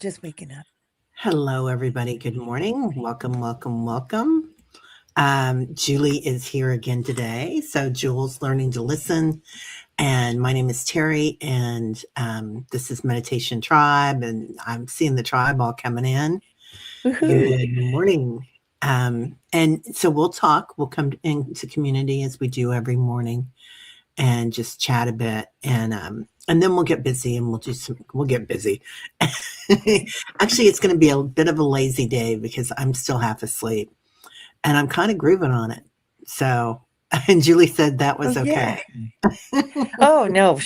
just waking up. Hello, everybody. Good morning. Welcome, welcome, welcome. Julie is here again today. So, Jules learning to listen. And my name is Teri, and this is Meditation Tribe. And I'm seeing the tribe all coming in. Woohoo. Good morning. And so we'll talk. We'll come into community as we do every morning and just chat a bit, and then we'll get busy and we'll get busy. Actually, it's going to be a bit of a lazy day because I'm still half asleep and I'm kind of grooving on it. So, and Julie said that Oh, was yeah. okay. Oh, no.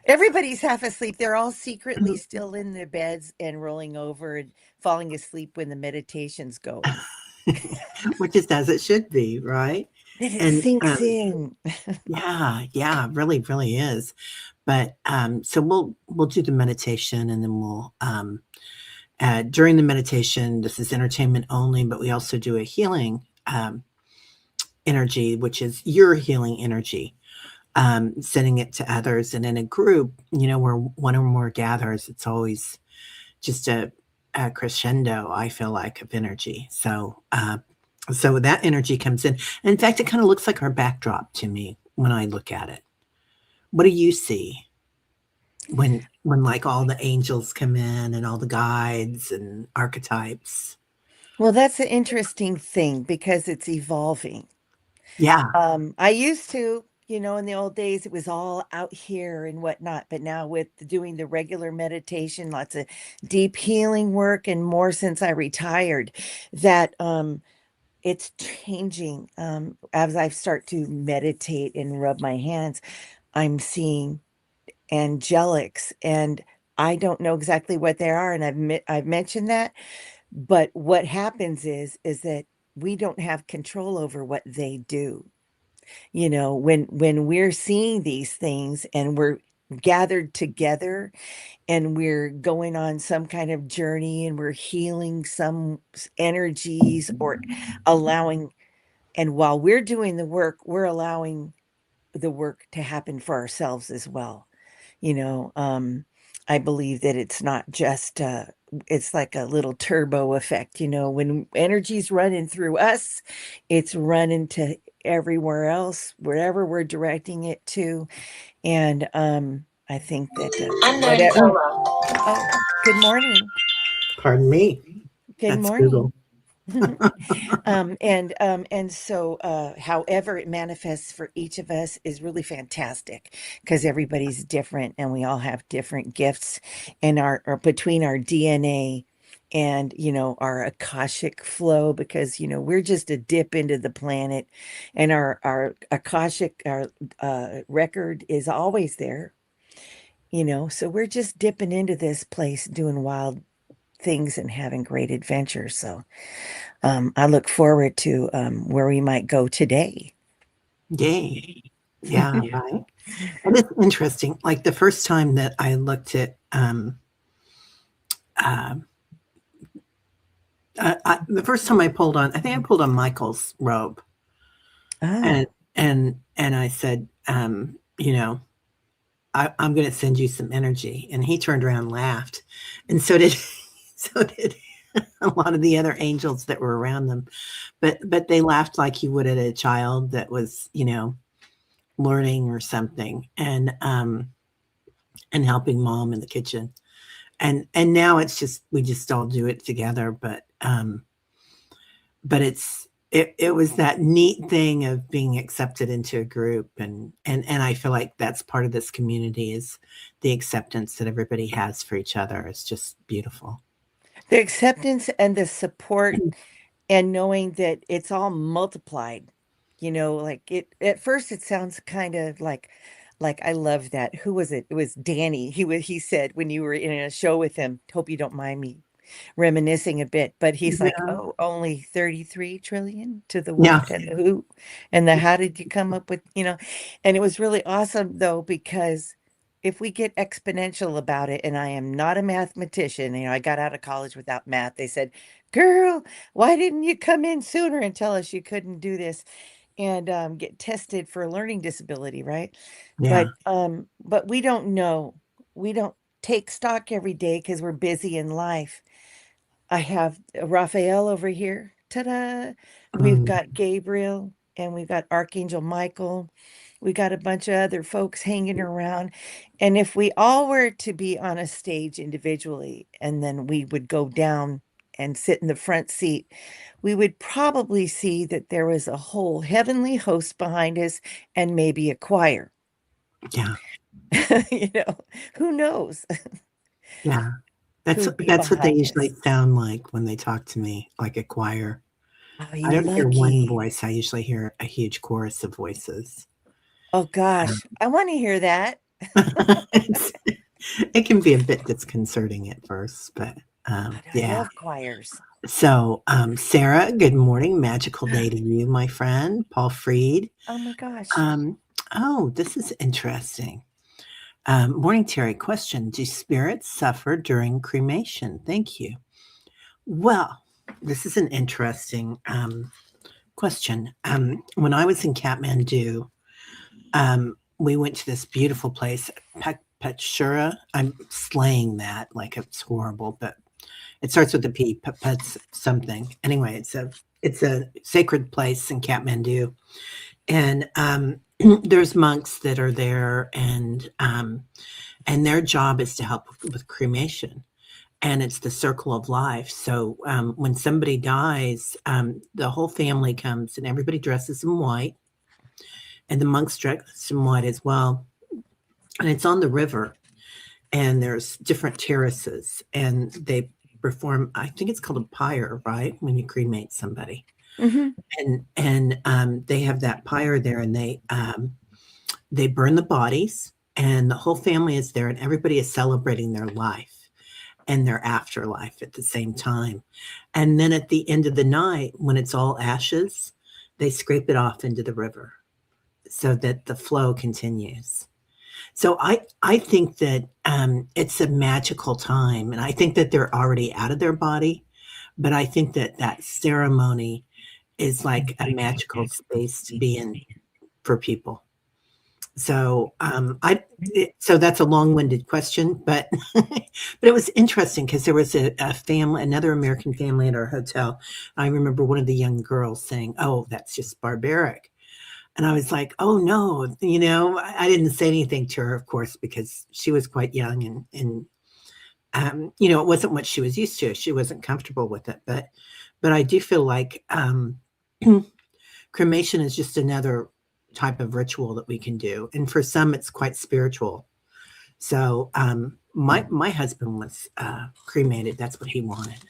Everybody's half asleep. They're all secretly still in their beds and rolling over and falling asleep when the meditation's going. Which is as it should be, right? Then it And sinks in. yeah, really, really is. But so we'll do the meditation, and then we'll during the meditation. This is entertainment only, but we also do a healing energy, which is your healing energy, sending it to others. And in a group, where one or more gathers, it's always just a crescendo, I feel like, of energy. So that energy comes in. And in fact, it kind of looks like our backdrop to me when I look at it. What do you see when like all the angels come in and all the guides and archetypes? Well, that's an interesting thing because it's evolving. Yeah. I used to, in the old days, it was all out here and whatnot. But now with doing the regular meditation, lots of deep healing work and more since I retired, that it's changing. As I start to meditate and rub my hands, I'm seeing angelics, and I don't know exactly what they are, and I've mentioned that. But what happens is that we don't have control over what they do. When we're seeing these things and we're gathered together and we're going on some kind of journey and we're healing some energies or allowing, and while we're doing the work, we're allowing the work to happen for ourselves as well. you know um I believe that it's not just it's like a little turbo effect. When energy's running through us, it's running to everywhere else, wherever we're directing it to. And I think that Unknown whatever. caller. Oh, good morning. Pardon me. Good That's morning. Google. And so however it manifests for each of us is really fantastic because everybody's different and we all have different gifts in our between our DNA and our akashic flow, because we're just a dip into the planet, and our akashic, our record is always there. So we're just dipping into this place doing wild things and having great adventures. So I look forward to where we might go today. Yay. Yeah, right. And it's interesting. Like the first time that I looked at uh, the first time I think I pulled on Michael's robe, Ah, and and I said, I'm going to send you some energy, and he turned around and laughed, and so did so did a lot of the other angels that were around them, but they laughed like you would at a child that was learning or something, and helping mom in the kitchen, and now it's just we just all do it together, but it was that neat thing of being accepted into a group, and I feel like that's part of this community is the acceptance that everybody has for each other. It's just beautiful. the acceptance and the support, and knowing that it's all multiplied. Like it at first it sounds kind of like I love that. Who was it? It was Danny. He said when you were in a show with him, hope you don't mind me reminiscing a bit, but he's like, Yeah. oh, only 33 trillion to the Yeah. what and the who and the how did you come up with, and it was really awesome though, because if we get exponential about it, and I am not a mathematician, I got out of college without math. They said, girl, why didn't you come in sooner and tell us you couldn't do this and get tested for a learning disability, right? Yeah. But we don't know. We don't. take stock every day because we're busy in life. I have Raphael over here. Ta-da! We've Mm, got Gabriel and we've got Archangel Michael. We got a bunch of other folks hanging around. And if we all were to be on a stage individually and then we would go down and sit in the front seat, we would probably see that there was a whole heavenly host behind us and maybe a choir. yeah, You know, who knows yeah. who'd be That's what they behind usually us? sound like when they talk to me, like a choir. Oh, I you don't hear one lucky. voice. I usually hear a huge chorus of voices. Oh Um, gosh, I want to hear that. it's, it can be a bit disconcerting at first, but God, I yeah. love choirs. So, Sarah, good morning. Magical day to you, my friend. Paul Freed. Oh my gosh. Um, oh, this is interesting. Morning, Terry. Question: do spirits suffer during cremation? Thank you. Well, this is an interesting question. When I was in Kathmandu, we went to this beautiful place, Petshura. I'm slaying that like it's horrible, but it starts with a P. Pets something. Anyway, it's a sacred place in Kathmandu, and there's monks that are there, and their job is to help with cremation, and it's the circle of life. So when somebody dies, the whole family comes, and everybody dresses in white, and the monks dress in white as well, and it's on the river, and there's different terraces, and they perform. I think it's called a pyre, right? When you cremate somebody, Hmm. and they have that pyre there, and they burn the bodies, and the whole family is there, and everybody is celebrating their life and their afterlife at the same time. And then at the end of the night, when it's all ashes, they scrape it off into the river so that the flow continues. So I think that it's a magical time, and I think that they're already out of their body, but I think that that ceremony is like a magical space to be in for people. So so that's a long-winded question, but but it was interesting because there was a family, another American family at our hotel. I remember one of the young girls saying, "Oh, that's just barbaric." And I was like, "Oh no," I didn't say anything to her, of course, because she was quite young, and it wasn't what she was used to. She wasn't comfortable with it, but I do feel like cremation is just another type of ritual that we can do, and for some, it's quite spiritual. So my husband was cremated. That's what he wanted.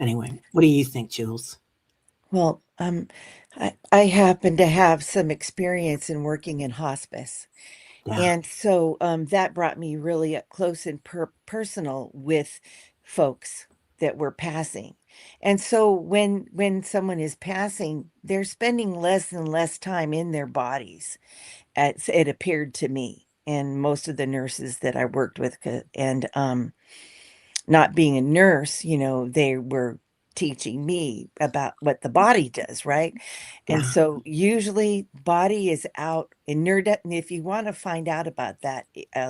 Anyway, what do you think, Jules? Well, I happen to have some experience in working in hospice. Yeah, And so that brought me really up close and personal with folks that were passing. And so when someone is passing, they're spending less and less time in their bodies, as it appeared to me and most of the nurses that I worked with. And not being a nurse, they were teaching me about what the body does, right? And yeah, so usually body is out in near death. And if you want to find out about that,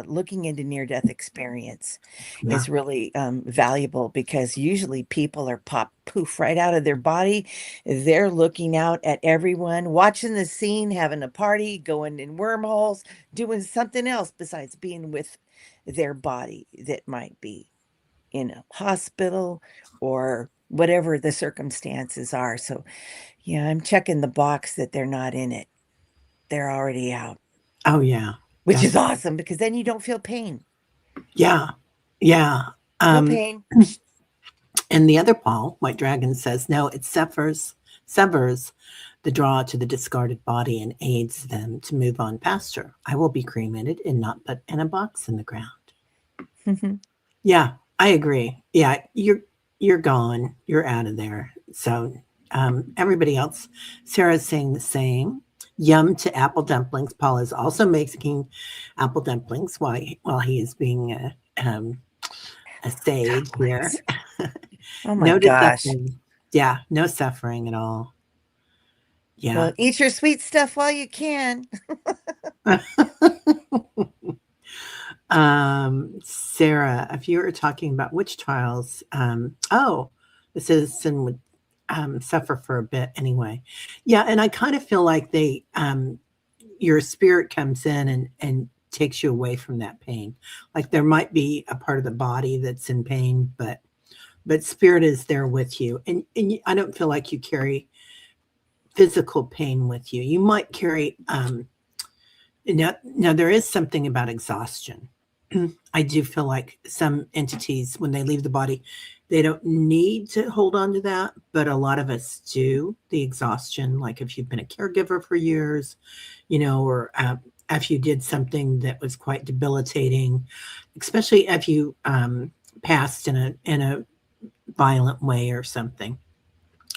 looking into near death experience yeah, is really valuable because usually people are pop poof right out of their body. They're looking out at everyone, watching the scene, having a party, going in wormholes, doing something else besides being with their body that might be in a hospital or whatever the circumstances are. So, yeah, I'm checking the box that they're not in it. They're already out, oh yeah, which is definitely, awesome because then you don't feel pain. yeah, yeah. No Um, pain. and the other Paul, White Dragon, says no. It severs the draw to the discarded body and aids them to move on past her. I will be cremated and not put in a box in the ground. Yeah, I agree. Yeah, you're gone. You're out of there. So everybody else, Sarah's saying the same. Yum to apple dumplings. Paul is also making apple dumplings while he is being a sage here. Dumplings. Oh my No to gosh. suffering. Yeah, no suffering at all. Yeah. Well, eat your sweet stuff while you can. Sarah, if you were talking about witch trials, oh, the citizen would suffer for a bit anyway. Yeah, and I kind of feel like your spirit comes in and takes you away from that pain. Like there might be a part of the body that's in pain, but spirit is there with you, and I don't feel like you carry physical pain with you. You might carry now there is something about exhaustion. I do feel like some entities, when they leave the body, they don't need to hold on to that, but a lot of us do. The exhaustion, like if you've been a caregiver for years, or if you did something that was quite debilitating, especially if you passed in a violent way or something.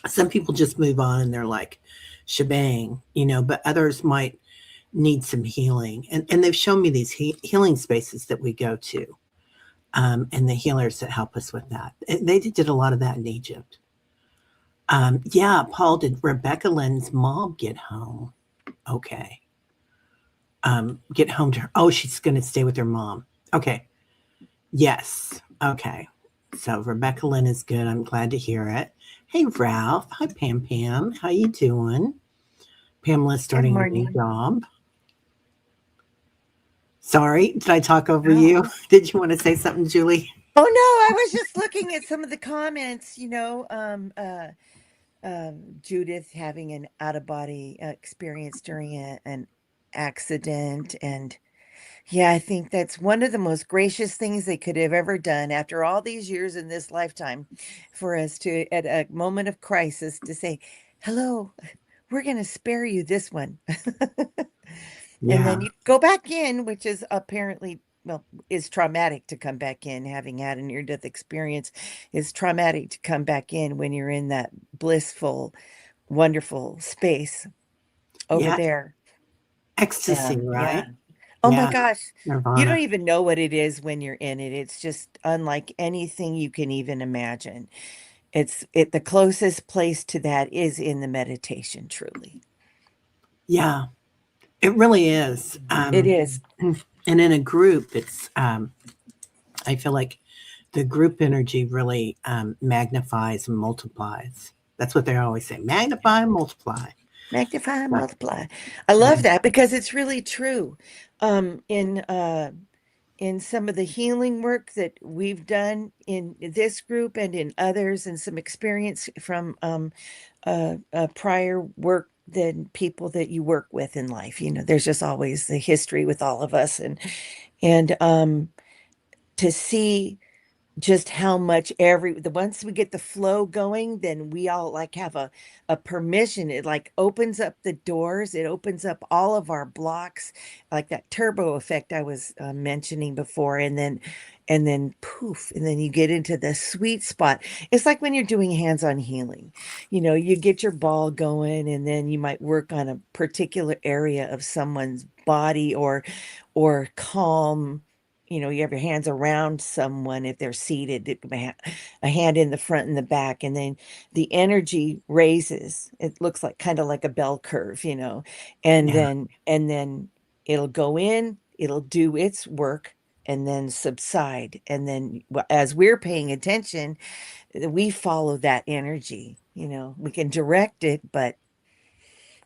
Some people just move on and they're like shebang, but others might need some healing. And they've shown me these healing spaces that we go to, and the healers that help us with that. They did a lot of that in Egypt. Yeah, Paul, did Rebecca Lynn's mom get home? Okay. Get home to her. Oh, she's going to stay with her mom. Okay. Yes. Okay. So Rebecca Lynn is good. I'm glad to hear it. Hey, Ralph. Hi, Pam Pam. How you doing? Pamela's Good starting a new morning. job. Sorry, did I talk over Oh. you? Did you want to say something, Julie? Oh no, I was just looking at some of the comments, Judith having an out of body experience during an accident. And yeah, I think that's one of the most gracious things they could have ever done after all these years in this lifetime, for us to, at a moment of crisis, to say, hello, we're going to spare you this one. And Yeah, then you go back in, which is apparently, well, is traumatic to come back in. Having had a near death experience is traumatic to come back in when you're in that blissful, wonderful space over yeah, there. ecstasy, Yeah. right? Oh my Yeah, gosh. You don't nirvana. even know what it is when you're in it. It's just unlike anything you can even imagine. The closest place to that is in the meditation, truly. Yeah, it really is. It is. And in a group, I feel like the group energy really magnifies and multiplies. That's what they always say: magnify and multiply. Magnify and But, multiply. I but love that because it's really true. Um, in uh, in some of the healing work that we've done in this group and in others, and some experience from prior work than people that you work with in life. There's just always the history with all of us, and to see just how much the once we get the flow going, then we all like have a permission. It like opens up the doors, it opens up all of our blocks, like that turbo effect I was mentioning before. And then poof, and then you get into the sweet spot. It's like when you're doing hands-on healing, you get your ball going, and then you might work on a particular area of someone's body, or calm. You have your hands around someone if they're seated, a hand in the front and the back, and then the energy raises. It looks like kind of like a bell curve, and yeah, then it'll go in, it'll do its work, and then subside. And then as we're paying attention, we follow that energy. We can direct it, but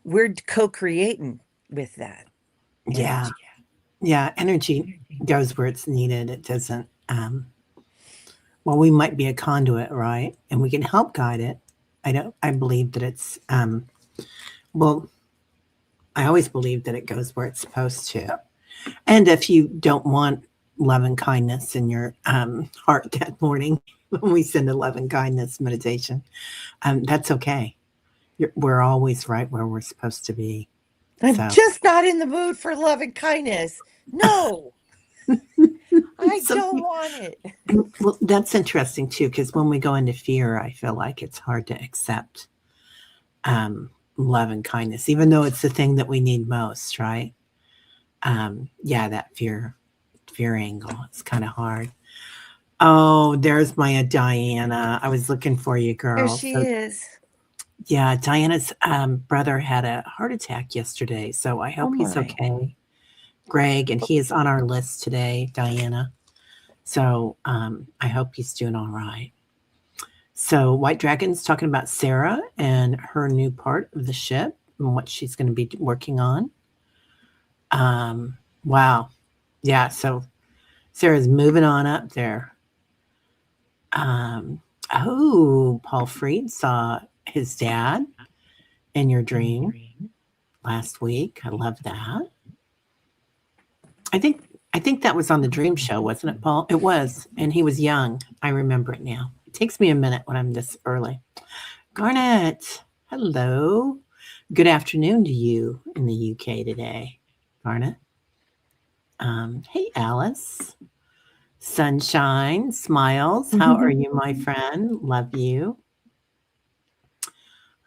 we're co-creating with that yeah, energy. yeah. Energy goes where it's needed. It doesn't. Well, we might be a conduit, right? And we can help guide it. I don't. I believe that it's. Well, I always believe that it goes where it's supposed to. And if you don't want love and kindness in your heart that morning, when we send a love and kindness meditation, that's okay. We're always right where we're supposed to be. I'm So just not in the mood for love and kindness. No, I some don't people, want it. well, that's interesting too, because when we go into fear, I feel like it's hard to accept love and kindness, even though it's the thing that we need most, right? Yeah, that fear angle is kind of hard. Oh, there's my Diana. I was looking for you, There girl. she So is. yeah, Diana's brother had a heart attack yesterday, so I Oh hope he's my. okay. Greg, and he is on our list today, Diana. So I hope he's doing all right. So White Dragon's talking about Sarah and her new part of the ship and what she's going to be working on. Wow. Yeah, so Sarah's moving on up there. Oh, Paul Freed saw his dad in your dream last week. I love that. I think I think that was on the dream show, wasn't it, Paul? It was, and he was young. I remember it now. It takes me a minute when I'm this early. Garnet, hello. Good afternoon to you in the UK today, Garnet. Hey, Alice. Sunshine, smiles. How are you, my friend? Love you.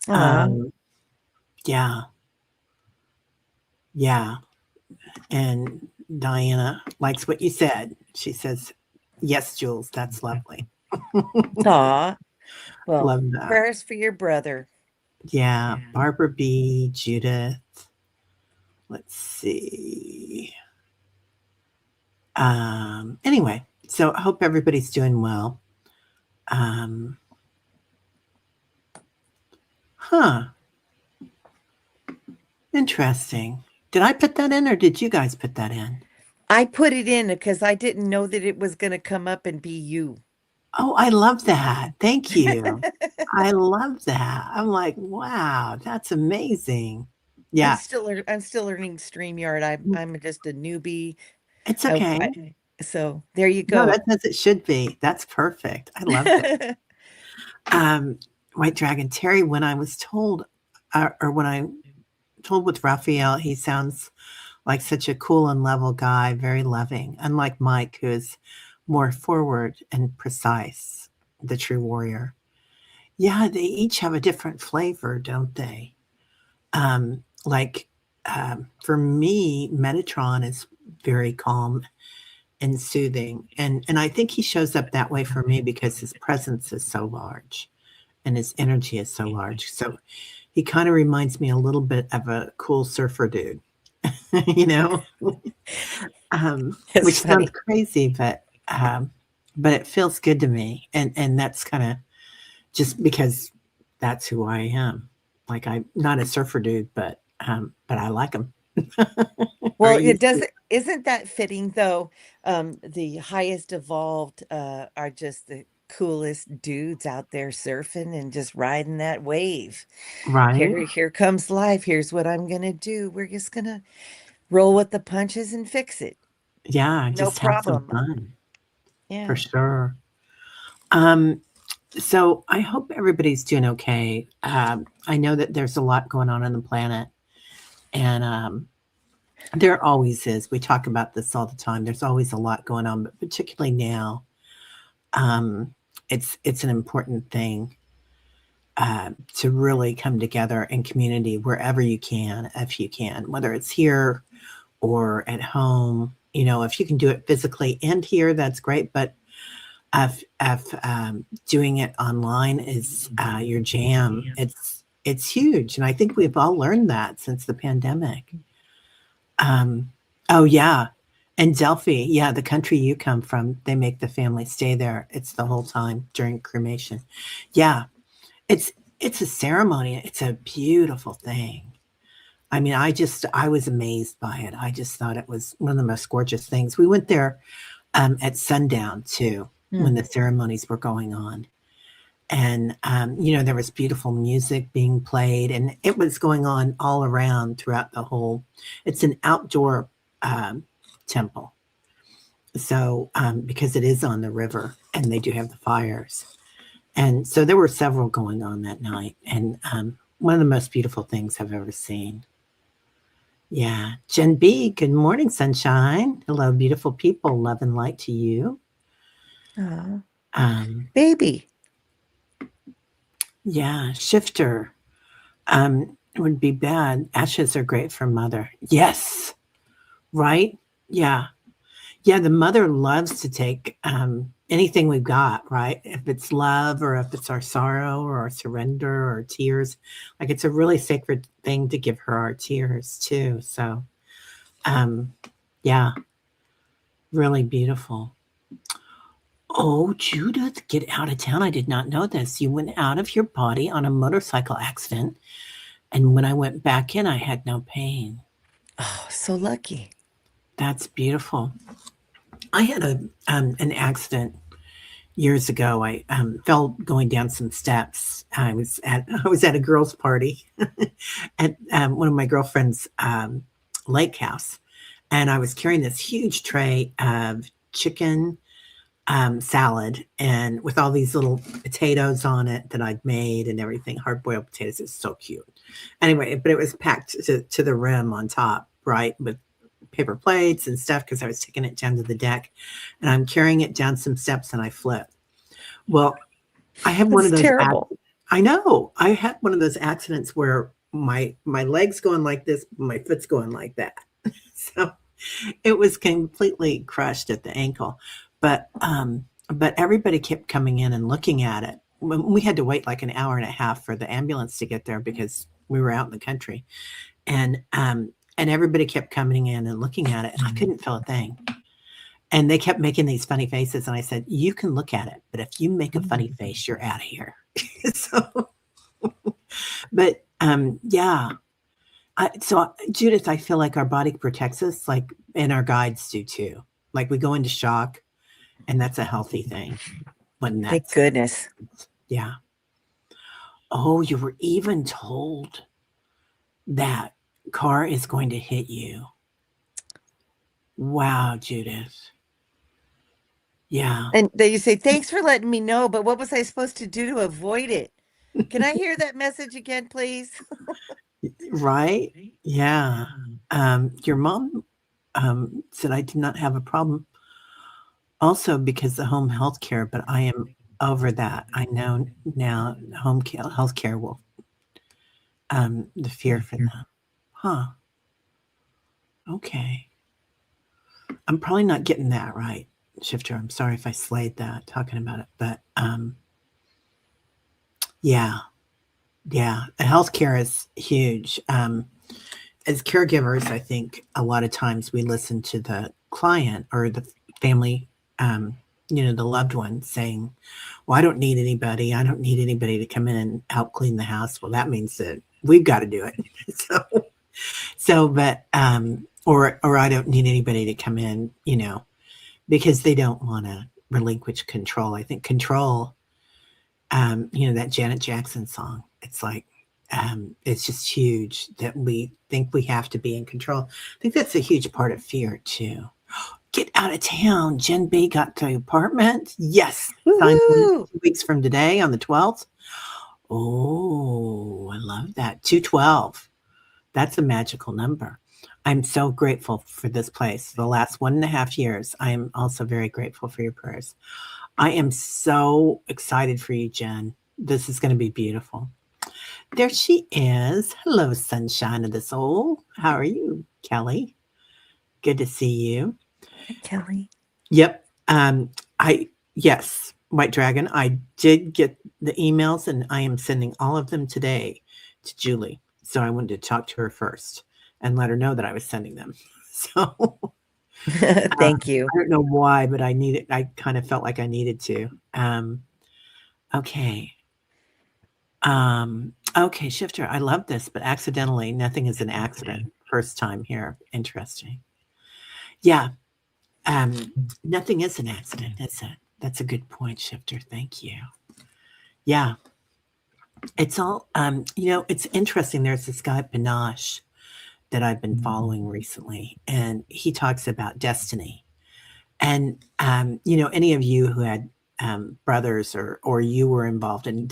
Aw. Yeah, yeah. And Diana likes what you said. She says, yes, Jules, that's lovely. Aw. Well, Love that. prayers for your brother. Yeah, Barbara B, Judith. Let's see. Anyway, so I hope everybody's doing well. Huh. Interesting. Did I put that in or did you guys put that in? I put it in because I didn't know that it was going to come up and be you. Oh, I love that. Thank you. I love that. I'm like, wow, that's amazing. Yeah, I'm still learning StreamYard. I'm just a newbie. it's I, okay. so there you No, go. that's as it should be. That's perfect. I love it. White Dragon Terry, when I was told, or when I told with Raphael, he sounds like such a cool and level guy, very loving, unlike Mike, who is more forward and precise, the true warrior. Yeah, they each have a different flavor, don't they? Like for me, Metatron is very calm and soothing, and I think he shows up that way for me because his presence is so large and his energy is so large. So he kind of reminds me a little bit of a cool surfer dude, you know, It's which sounds funny. crazy, but it feels good to me, and that's kind of just because that's who I am. Like I'm not a surfer dude, but I like them. Are Well, you? it doesn't, isn't that fitting though? The highest evolved are just the coolest dudes out there surfing and just riding that wave. Right? Here comes life. Here's what I'm gonna do. We're just gonna roll with the punches and fix it. Yeah, No just have some problem. fun for Yeah. sure. Um, so I hope everybody's doing okay. I know that there's a lot going on the planet, and there always is. We talk about this all the time. There's always a lot going on, but particularly now, um, it's an important thing to really come together in community wherever you can, if you can, whether it's here or at home. You know, if you can do it physically and here, that's great. But if doing it online is your jam, it's huge, and I think we've all learned that since the pandemic. Um, oh yeah, and Delphi, yeah, the country you come from, they make the family stay there. It's the whole time during cremation. Yeah, it's it's a ceremony. It's a beautiful thing. I mean, I was amazed by it. I just thought it was one of the most gorgeous things. We went there at sundown too, when Hmm. the ceremonies were going on. And, there was beautiful music being played, and it was going on all around throughout the whole. It's an outdoor temple. So, because it is on the river and they do have the fires. And so there were several going on that night. And one of the most beautiful things I've ever seen. Yeah. Jen B, good morning, sunshine. Hello, beautiful people. Love and light to you. Aw, Um, baby. yeah, shifter. It would be bad. Ashes are great for mother. Yes, right? Yeah. Yeah, the mother loves to take anything we've got, right? If it's love or if it's our sorrow or our surrender or tears, like it's a really sacred thing to give her our tears too. So, um, Yeah, really beautiful. Oh, Judith, get out of town. I did not know this. You went out of your body on a motorcycle accident, and when I went back in, I had no pain. Oh, so lucky. That's beautiful. I had an accident years ago. I fell going down some steps. I was at a girls' party at one of my girlfriend's lake house, and I was carrying this huge tray of chicken salad and with all these little potatoes on it that I'd made and everything, hard boiled potatoes. It's so cute. Anyway, but it was packed to the rim on top, right, with paper plates and stuff because I was taking it down to the deck, and I'm carrying it down some steps and I flip. Well, I had one of That's those. terrible. I know I had one of those accidents where my legs going like this, my foot's going like that. So it was completely crushed at the ankle. But everybody kept coming in and looking at it. We had to wait like an hour and a half for the ambulance to get there because we were out in the country. And everybody kept coming in and looking at it, and I couldn't feel a thing. And they kept making these funny faces, and I said, "You can look at it, but if you make a funny face, you're out of here." So, but yeah. Judith, I feel like our body protects us, like, and our guides do too. Like we go into shock, and that's a healthy thing. When Thank that's, goodness. yeah. Oh, you were even told that car is going to hit you. Wow, Judith. Yeah. And then you say, thanks for letting me know, but what was I supposed to do to avoid it? Can I hear that message again, please? Right? Yeah. Your mom said I did not have a problem also because the home health care, but I am over that. I know now home care, health care will, the fear for that. Huh. Okay. I'm probably not getting that right, Shifter. I'm sorry if I slayed that talking about it, but yeah, yeah. The healthcare is huge. As caregivers, I think a lot of times we listen to the client or the family, um, the loved one saying, "Well, I don't need anybody. I don't need anybody to come in and help clean the house." Well, that means that we've got to do it. But or I don't need anybody to come in, because they don't want to relinquish control. I think control, that Janet Jackson song. It's like, it's just huge that we think we have to be in control. I think that's a huge part of fear too. Get out of town. Jen B got the apartment. Yes. Signed Woohoo! 2 weeks from today on the 12th. Oh, I love that. 212. That's a magical number. I'm so grateful for this place. The last 1.5 years, I am also very grateful for your prayers. I am so excited for you, Jen. This is going to be beautiful. There she is. Hello, sunshine of the soul. How are you, Kelly? Good to see you. Hi, Kelly. Yep. Yes, White Dragon. I did get the emails, and I am sending all of them today to Julie. So I wanted to talk to her first and let her know that I was sending them. So Thank you. I don't know why, but I kind of felt like I needed to. Okay. Okay, Shifter, I love this, but accidentally, nothing is an accident. First time here. Interesting. Yeah. Nothing is an accident, is it? That's a good point, Shifter. Thank you. Yeah. It's all, it's interesting. There's this guy, Panache, that I've been following recently, and he talks about destiny. And, any of you who had brothers or you were involved in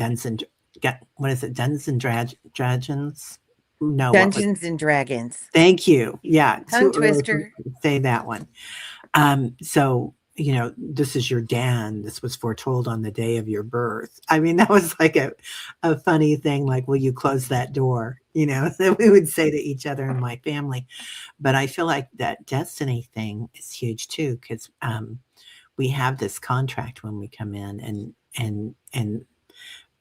what is it, Dragons? No, what was Dungeons and Dragons. Thank you. Yeah, Tongue too early for me twister. to say that one. So, this is your Dan. This was foretold on the day of your birth. I mean, that was like a funny thing, like, will you close that door? That we would say to each other in my family. But I feel like that destiny thing is huge too, because we have this contract when we come in, and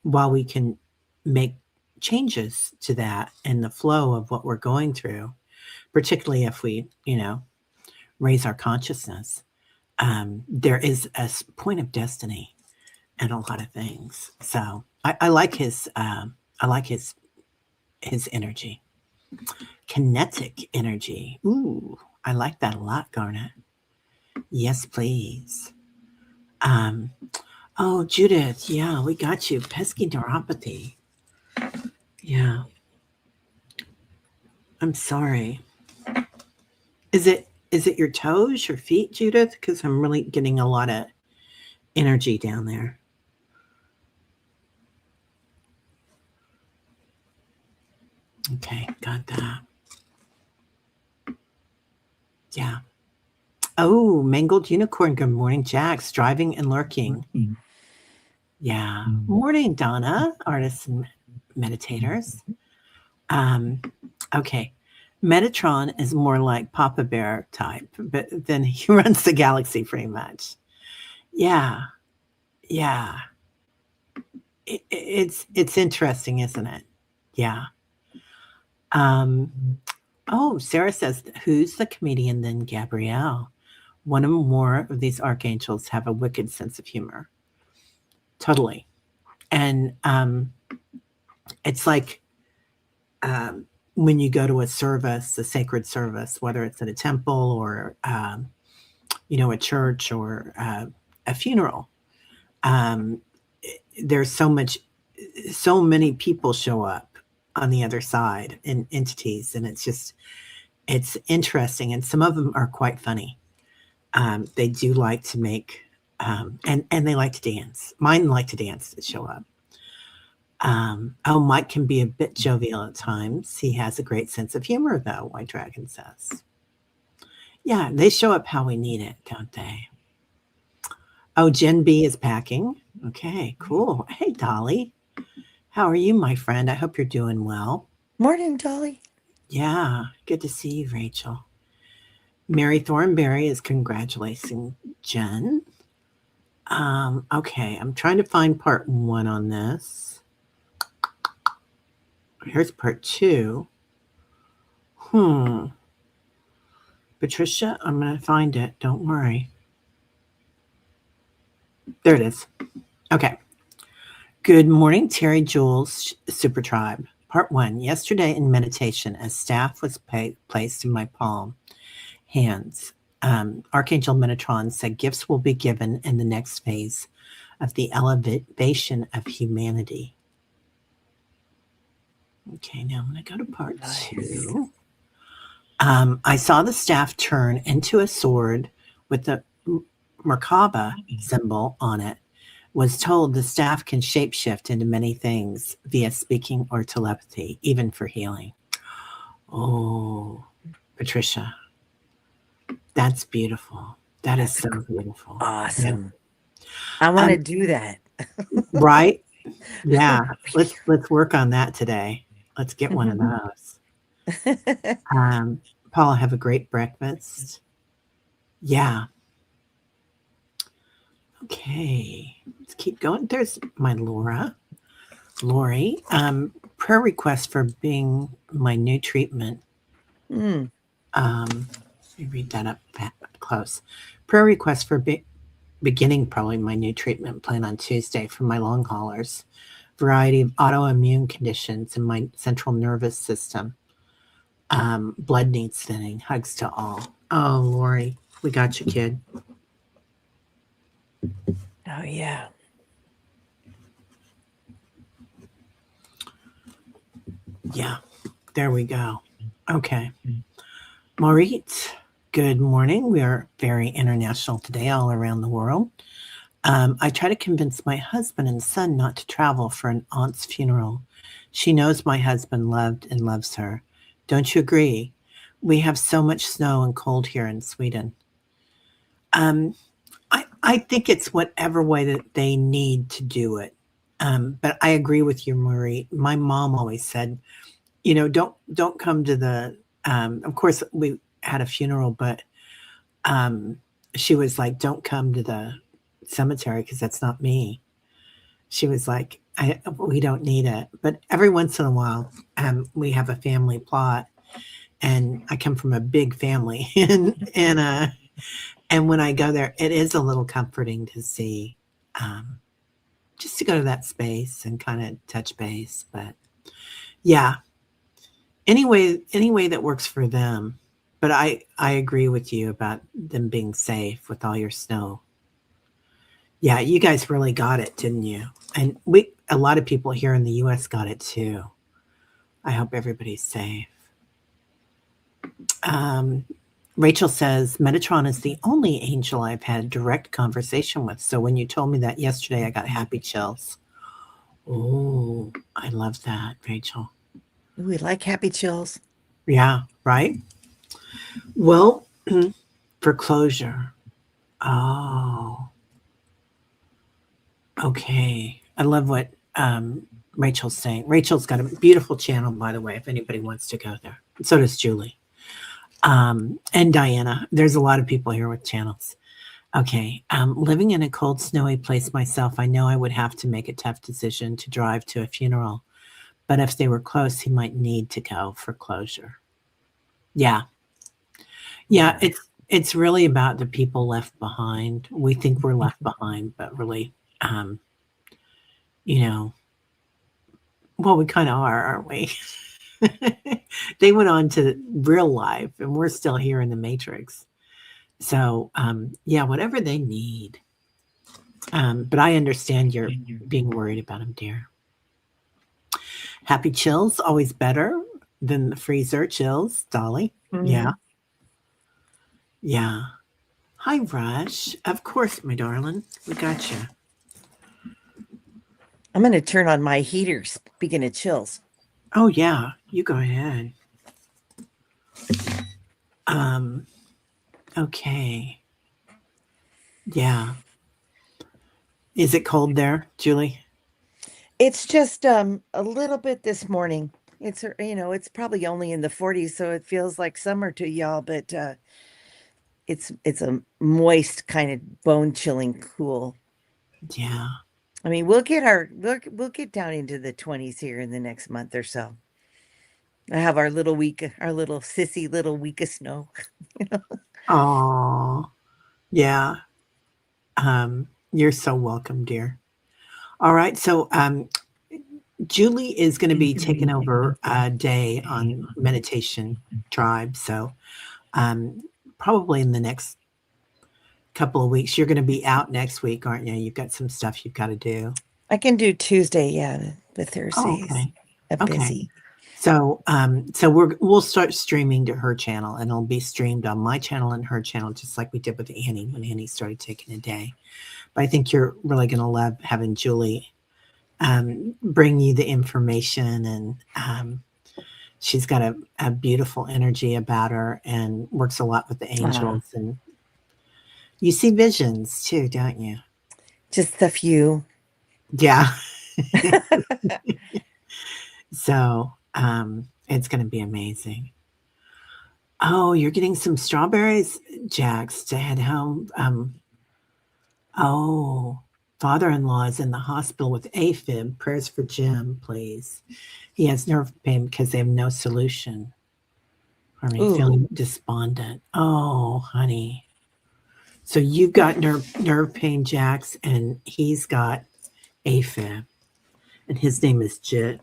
while we can make changes to that and the flow of what we're going through, particularly if we, raise our consciousness. There is a point of destiny in a lot of things. So I like his energy, kinetic energy. Ooh, I like that a lot, Garnet. Yes, please. Um, oh, Judith, yeah, we got you. Pesky neuropathy. Yeah, I'm sorry. Is it your toes, your feet, Judith? Because I'm really getting a lot of energy down there. Okay, got that. Yeah. Oh, mangled unicorn. Good morning, Jax. Driving and lurking. Yeah. Morning, Donna, artists and meditators. Okay. Metatron is more like Papa Bear type, but then he runs the galaxy pretty much. Yeah. Yeah. It's interesting, isn't it? Yeah. Oh, Sarah says, who's the comedian then Gabrielle? One or more of these archangels have a wicked sense of humor. Totally. And it's like when you go to a service, a sacred service, whether it's at a temple or, a church or a funeral, there's so many people show up on the other side and entities. And it's interesting. And some of them are quite funny. They do like to make, and they like to dance. Mine like to dance to show up. Mike can be a bit jovial at times. He has a great sense of humor, though, White Dragon says. Yeah, they show up how we need it, don't they? Oh, Jen B is packing. Okay, cool. Hey, Dolly. How are you, my friend? I hope you're doing well. Morning, Dolly. Yeah, good to see you, Rachel. Mary Thornberry is congratulating Jen. Okay, I'm trying to find part 1 on this. Here's part 2. Patricia, I'm going to find it. Don't worry. There it is. Okay. Good morning, Terry Jules Super Tribe. Part 1. Yesterday in meditation, a staff was placed in my palm hands. Archangel Metatron said gifts will be given in the next phase of the elevation of humanity. Okay, now I'm going to go to part 2. I saw the staff turn into a sword with the Merkaba symbol on it. Was told the staff can shapeshift into many things via speaking or telepathy, even for healing. Oh, Patricia, that's beautiful. That is so beautiful. Awesome. Yeah. I want to do that. Right? Yeah. Let's work on that today. Let's get one of those. Paula, have a great breakfast. Yeah. Okay. Let's keep going. There's my Lori. Prayer request for being my new treatment. Let me read that up close. Prayer request for beginning probably my new treatment plan on Tuesday for my long haulers. Variety of autoimmune conditions in my central nervous system. Blood needs thinning. Hugs to all. Oh, Lori, we got you, kid. Oh, yeah. Yeah, there we go. Okay. Maureen, good morning. We are very international today, all around the world. I try to convince my husband and son not to travel for an aunt's funeral. She knows my husband loved and loves her. Don't you agree? We have so much snow and cold here in Sweden. I think it's whatever way that they need to do it. But I agree with you, Marie. My mom always said, don't come to the, of course we had a funeral, but she was like, don't come to the cemetery because that's not me. She was like, we don't need it. But every once in a while, we have a family plot and I come from a big family, and when I go there, it is a little comforting to see, um, just to go to that space and kind of touch base. But yeah, any way that works for them. But I agree with you about them being safe with all your snow. Yeah, you guys really got it, didn't you? And we a lot of people here in the US got it too. I hope everybody's safe. Um, Rachel says Metatron is the only angel I've had direct conversation with. So when you told me that yesterday, I got happy chills. Oh, I love that, Rachel. We like happy chills. Yeah, right? Well, for closure. Oh, okay. I love what Rachel's saying. Rachel's got a beautiful channel, by the way, if anybody wants to go there. So does Julie. And Diana. There's a lot of people here with channels. Okay. Living in a cold, snowy place myself, I know I would have to make a tough decision to drive to a funeral. But if they were close, he might need to go for closure. Yeah. Yeah. It's really about the people left behind. We think we're left behind, but really, um, you know, well, we kind of are, aren't we? They went on to real life, and we're still here in the matrix. So, yeah, whatever they need. But I understand you're being worried about them, dear. Happy chills, always better than the freezer chills, Dolly. Yeah, Mhm. yeah. Hi, Rush. Of course, my darling. We got you. I'm going to turn on my heater. Speaking of chills, Oh, yeah. You go ahead. Um, okay. Yeah. Is it cold there, Julie? it's just a little bit this morning. It's probably only in the 40s, so it feels like summer to y'all, but it's a moist kind of bone chilling cool. Yeah. I mean, we'll get down into the 20s here in the next month or so. I have our little sissy little week of snow. You know? Oh, yeah. You're so welcome, dear. All right. So, Julie is going to be taking over a day on Meditation Tribe. So, um, probably in the next couple of weeks, you're going to be out next week, aren't you? You've got some stuff you've got to do. I can do Tuesday, yeah, the Oh, Thursdays. okay. A Okay. busy. So we'll start streaming to her channel, and it'll be streamed on my channel and her channel, just like we did with Annie when Annie started taking a day. But I think you're really going to love having Julie bring you the information, and she's got a beautiful energy about her and works a lot with the Ah, angels. And you see visions too, don't you? just a few. Yeah. So it's going to be amazing. Oh, you're getting some strawberries, Jax, to head home. Oh, father-in-law is in the hospital with AFib. Prayers for Jim, please. He has nerve pain because they have no solution. For me, Ooh, feeling despondent. Oh, honey. So you've got nerve pain, Jax, and he's got AFib, and his name is Jit.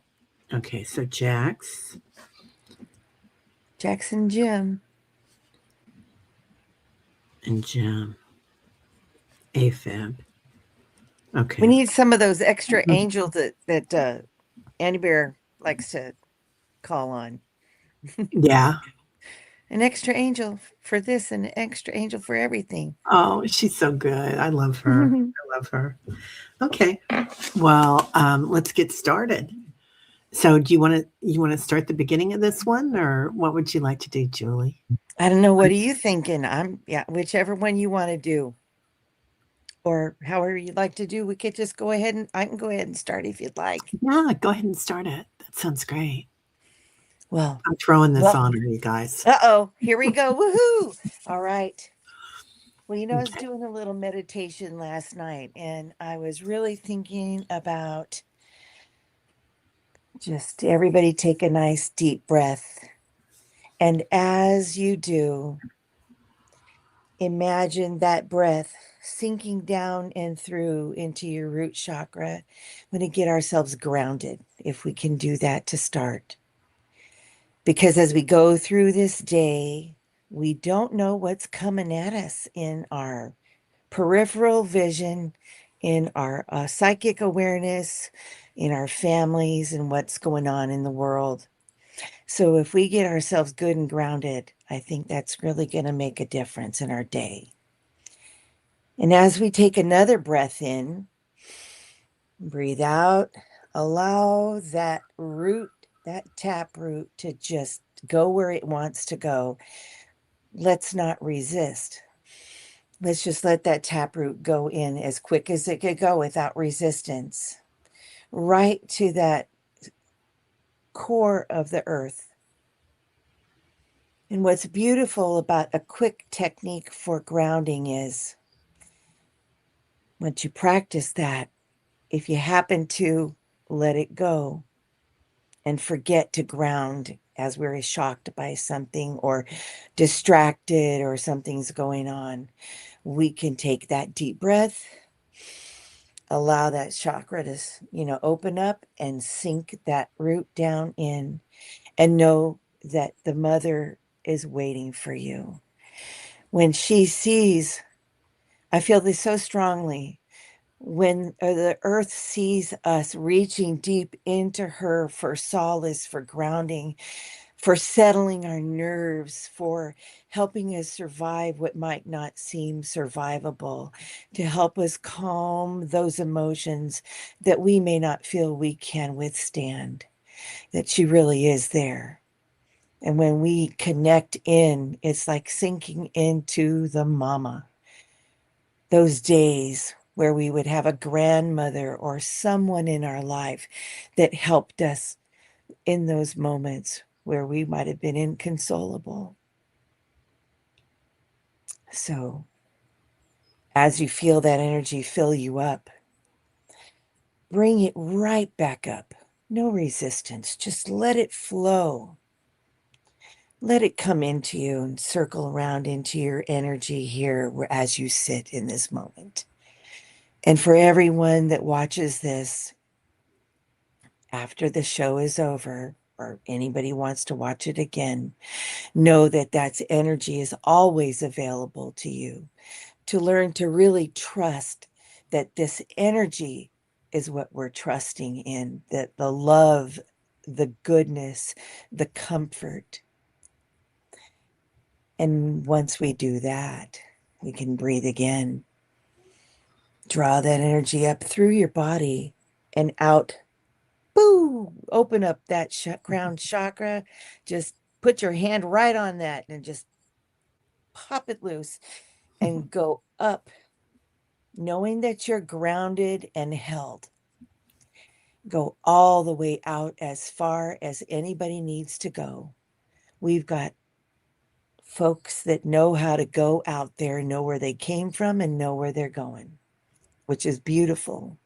Okay, so Jax Jackson Jim. and Jim, AFib. We Okay. need some of those extra angels that Annie Bear likes to call on. Yeah. An extra angel for this and an extra angel for everything. Oh, she's so good. I love her. I love her. Okay. Well, let's get started. So, do you want to start the beginning of this one, or what would you like to do, Julie? I don't know. What are you thinking? Yeah, whichever one you want to do, or however you'd like to do. We could just go ahead and I can go ahead and start if you'd like. Yeah, go ahead and start it. That sounds great. Well, I'm throwing this well, on you guys. uh-oh, here we go. Woohoo! All right. Well, I was Okay. doing a little meditation last night and I was really thinking about just everybody take a nice deep breath And as you do, imagine that breath sinking down and through into your root chakra. I'm going to get ourselves grounded if we can do that to start. Because as we go through this day, we don't know what's coming at us in our peripheral vision, in our psychic awareness, in our families, and what's going on in the world. So if we get ourselves good and grounded, I think that's really going to make a difference in our day. And as we take another breath in, breathe out, allow that root, that tap root to just go where it wants to go. Let's not resist. Let's just let that taproot go in as quick as it could go without resistance, right to that core of the earth. And what's beautiful about a quick technique for grounding is once you practice that, if you happen to let it go and forget to ground as we're shocked by something or distracted or something's going on, we can take that deep breath, allow that chakra to, open up and sink that root down in, and know that the mother is waiting for you. When she sees, I feel this so strongly, when the earth sees us reaching deep into her for solace, for grounding, for settling our nerves, for helping us survive what might not seem survivable, to help us calm those emotions that we may not feel we can withstand, that she really is there. And when we connect in, it's like sinking into the mama. Those days where we would have a grandmother or someone in our life that helped us in those moments where we might have been inconsolable. So, as you feel that energy fill you up, bring it right back up. No resistance, just let it flow. Let it come into you and circle around into your energy here as you sit in this moment. And for everyone that watches this after the show is over, or anybody wants to watch it again, know that that's energy is always available to you, to learn to really trust that this energy is what we're trusting in, that the love, the goodness, the comfort. And once we do that, we can breathe again. Draw that energy up through your body and out. Boo! Open up that crown chakra. Just put your hand right on that and just pop it loose and go up, knowing that you're grounded and held. Go all the way out as far as anybody needs to go. We've got folks that know how to go out there, know where they came from, and know where they're going, which is beautiful.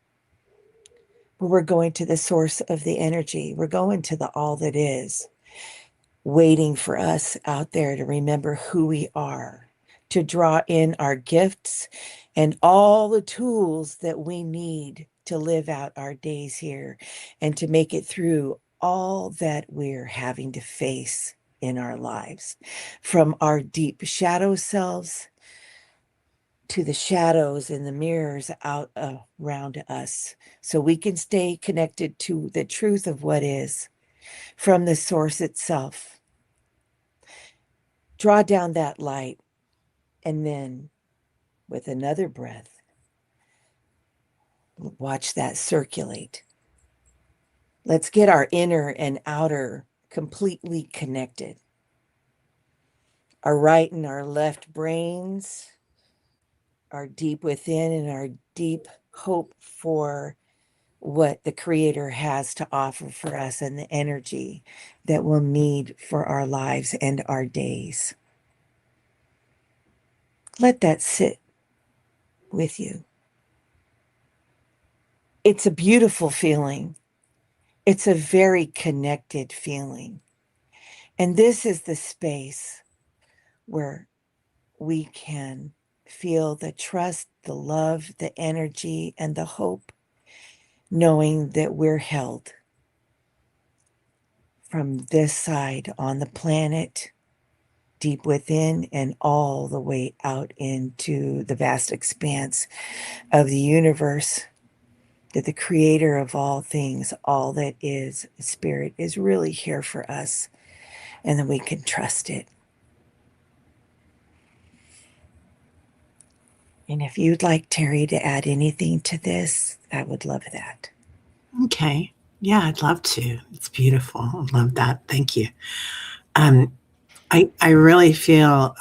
But we're going to the source of the energy. We're going to the all that is, waiting for us out there to remember who we are, to draw in our gifts and all the tools that we need to live out our days here and to make it through all that we're having to face in our lives, from our deep shadow selves to the shadows and the mirrors out around us, so we can stay connected to the truth of what is from the source itself. Draw down that light, and then with another breath, watch that circulate. Let's get our inner and outer completely connected. Our right and our left brains, our deep within, and our deep hope for what the Creator has to offer for us and the energy that we'll need for our lives and our days. Let that sit with you. It's a beautiful feeling. It's a very connected feeling. And this is the space where we can feel the trust, the love, the energy, and the hope, knowing that we're held from this side on the planet, deep within, and all the way out into the vast expanse of the universe. That the creator of all things, all that is, spirit, is really here for us, and that we can trust it. And if you'd like Teri to add anything to this, I would love that. Okay. Yeah, I'd love to. It's beautiful. I love that. Thank you. Um, I really feel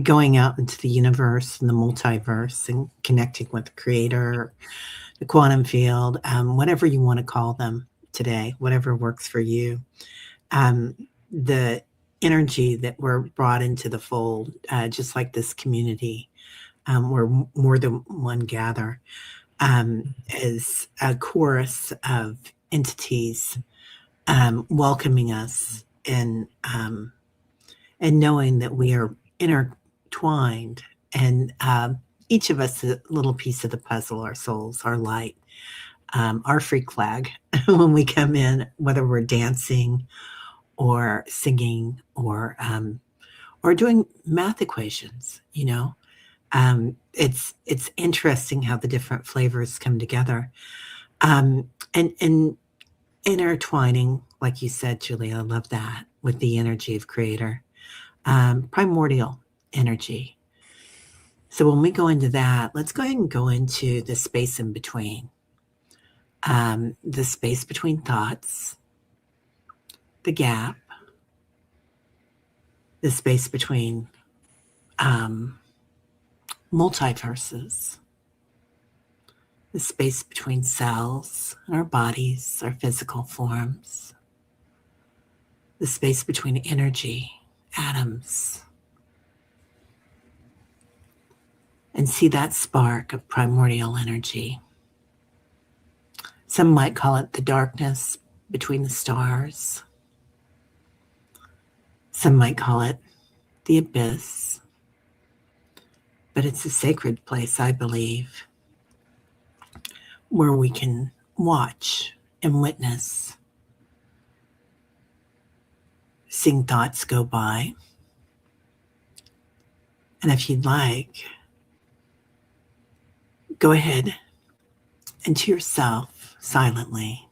going out into the universe and the multiverse and connecting with the creator, the quantum field, whatever you want to call them today, whatever works for you. The energy that we're brought into the fold, just like this community, where more than one gather, is a chorus of entities welcoming us and knowing that we are intertwined and each of us a little piece of the puzzle, our souls, our light, our freak flag when we come in, whether we're dancing or singing or doing math equations, you know. It's interesting how the different flavors come together, and intertwining, like you said, Julia. I love that with the energy of creator, primordial energy. So when we go into that, let's go ahead and go into the space in between, the space between thoughts, the gap, the space between multiverses, the space between cells, our bodies, our physical forms, the space between energy, atoms, and see that spark of primordial energy. Some might call it the darkness between the stars. Some might call it the abyss. But it's a sacred place, I believe, where we can watch and witness, seeing thoughts go by. And if you'd like, go ahead and to yourself silently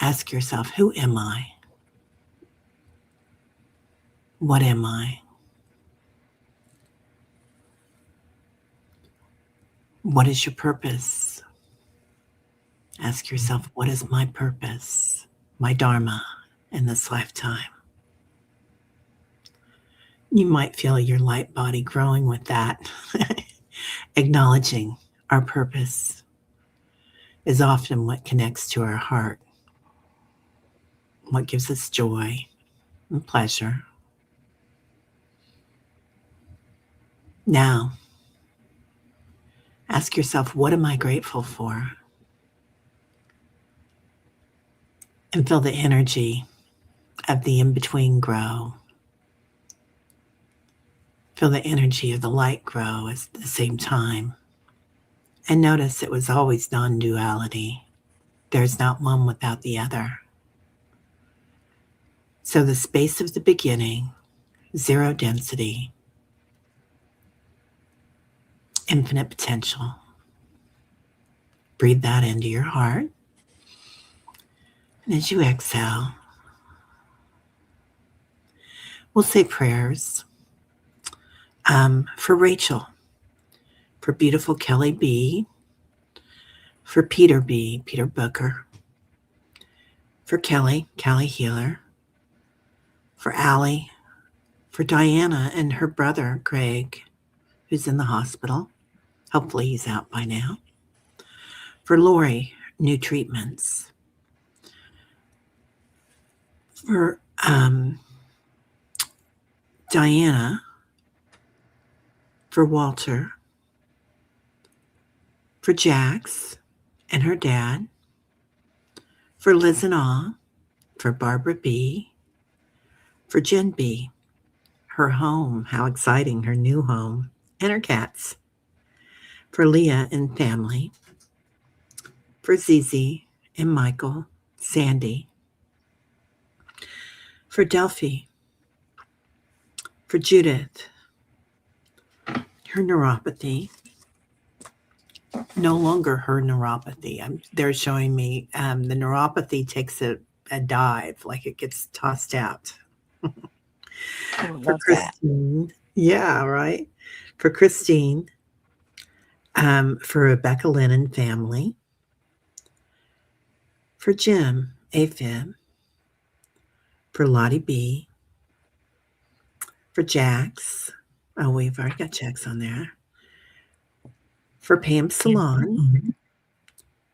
ask yourself, who am I? What am I? What is your purpose? Ask yourself, what is my purpose, my dharma in this lifetime? You might feel your light body growing with that, acknowledging our purpose is often what connects to our heart, what gives us joy and pleasure. Now, ask yourself, what am I grateful for? And feel the energy of the in-between grow. Feel the energy of the light grow at the same time. And notice it was always non-duality. There's not one without the other. So the space of the beginning, zero density, infinite potential. Breathe that into your heart. And as you exhale, we'll say prayers for Rachel, for beautiful Kelly B, for Peter B, Peter Booker, for Kelly, Callie Healer, for Allie, for Diana and her brother, Greg, who's in the hospital. Hopefully he's out by now. For Lori, new treatments. For Diana, for Walter, for Jax and her dad, for Liz and Ah, for Barbara B, for Jen B, her home, how exciting, her new home, and her cats, for Leah and family, for Zizi and Michael, Sandy, for Delphi, for Judith, her neuropathy, no longer her neuropathy. They're showing me the neuropathy takes a dive, like it gets tossed out. I For love that. Christine, yeah, right. For Christine, for Rebecca Lynn and family, for Jim, AFib, for Lottie B, for Jax. Oh, we've already got Jax on there. For Pam Salon,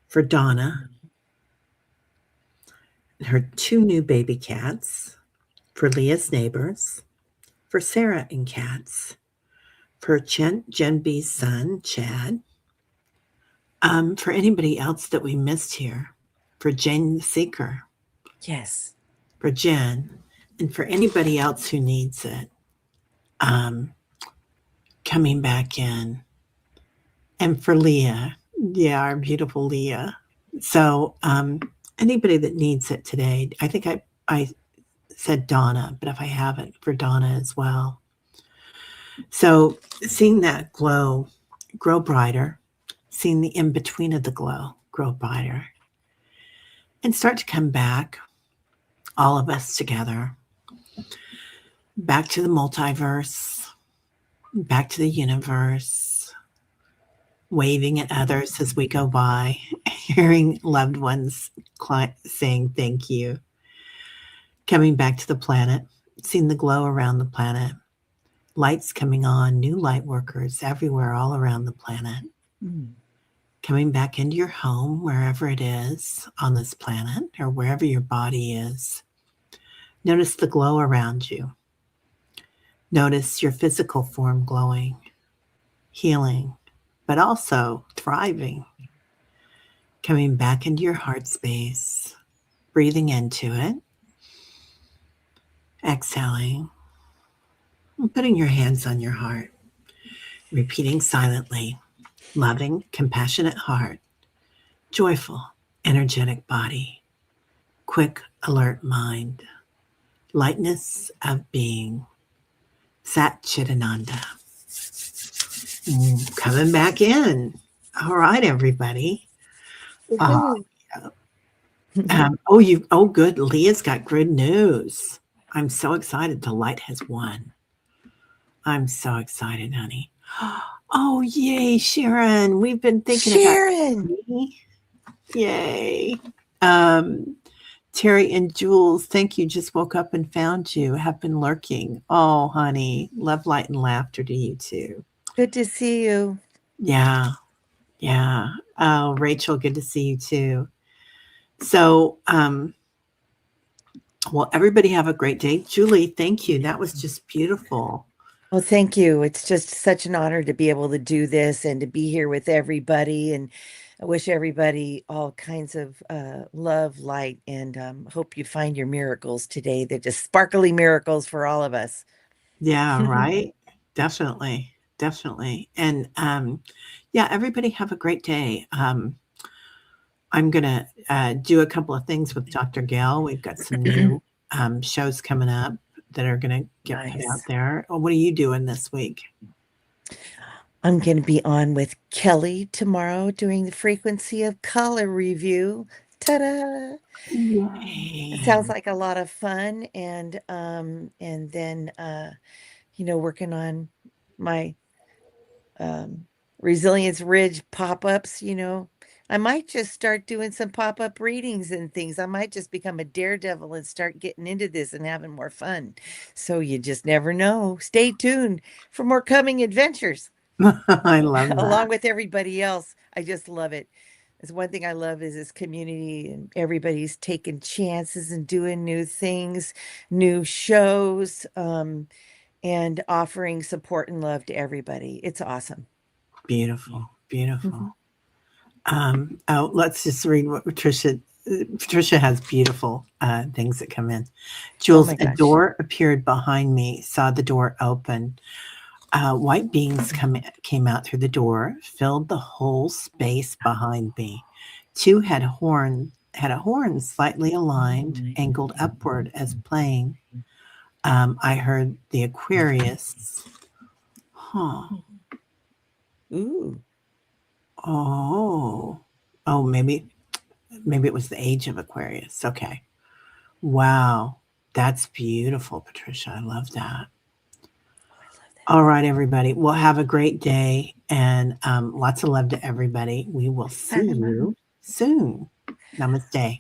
for Donna, her two new baby cats, for Leah's neighbors, for Sarah and cats, for Jen B's son, Chad, for anybody else that we missed here, for Jane the Seeker, Yes. for Jen, and for anybody else who needs it, um, coming back in, and for Leah, yeah, our beautiful Leah. So, anybody that needs it today, I think I said Donna, but if I haven't, for Donna as well. So, seeing that glow grow brighter, seeing the in between of the glow grow brighter, and start to come back, all of us together, back to the multiverse, back to the universe, waving at others as we go by, hearing loved ones saying thank you, coming back to the planet, seeing the glow around the planet, lights coming on, new light workers everywhere all around the planet, coming back into your home, wherever it is on this planet or wherever your body is. Notice the glow around you. Notice your physical form glowing, healing, but also thriving. Coming back into your heart space, breathing into it, exhaling, and putting your hands on your heart, repeating silently, loving, compassionate heart, joyful, energetic body, quick, alert mind, lightness of being, Sat Chidananda. Coming back in. All right, everybody. Uh, good. Leah's got good news. I'm so excited. The light has won. I'm so excited, honey. Oh, yay, Sharon. We've been thinking about Sharon. you. Yay. Teri and Jules, thank you. Just woke up and found you. Have been lurking. Oh, honey. Love, light, and laughter to you too. Good to see you. Yeah. Yeah. Oh, Rachel, good to see you too. So, well, everybody have a great day. Julie, thank you. That was just beautiful. Well, thank you. It's just such an honor to be able to do this and to be here with everybody. And I wish everybody all kinds of love, light, and hope you find your miracles today. They're just sparkly miracles for all of us. Yeah, right. Definitely. Definitely. And yeah, everybody have a great day. I'm going to do a couple of things with Dr. Gail. We've got some new shows coming up that are going to get put out Nice. there. What are you doing this week? I'm going to be on with Kelly tomorrow doing the frequency of color review. Ta-da! It Yay. sounds like a lot of fun, and then working on my Resilience Ridge pop-ups. I might just start doing some pop-up readings and things. I might just become a daredevil and start getting into this and having more fun. So you just never know. Stay tuned for more coming adventures. I love that. Along with everybody else. I just love it. It's one thing I love is this community, and everybody's taking chances and doing new things, new shows, and offering support and love to everybody. It's awesome. Beautiful. Beautiful. Mhm. Oh, let's just read what Patricia Patricia has beautiful things that come in. Oh Jules, my a gosh. door appeared behind me, saw the door open. White beings came out through the door, filled the whole space behind me. Two had a horn slightly aligned, angled upward as playing. I heard the Aquarius. Huh. Ooh. Oh. Oh, maybe it was the age of Aquarius. Okay. Wow. That's beautiful, Patricia. I love that. Oh, I love that. All right, everybody. Well, have a great day and lots of love to everybody. We will see you soon. Namaste.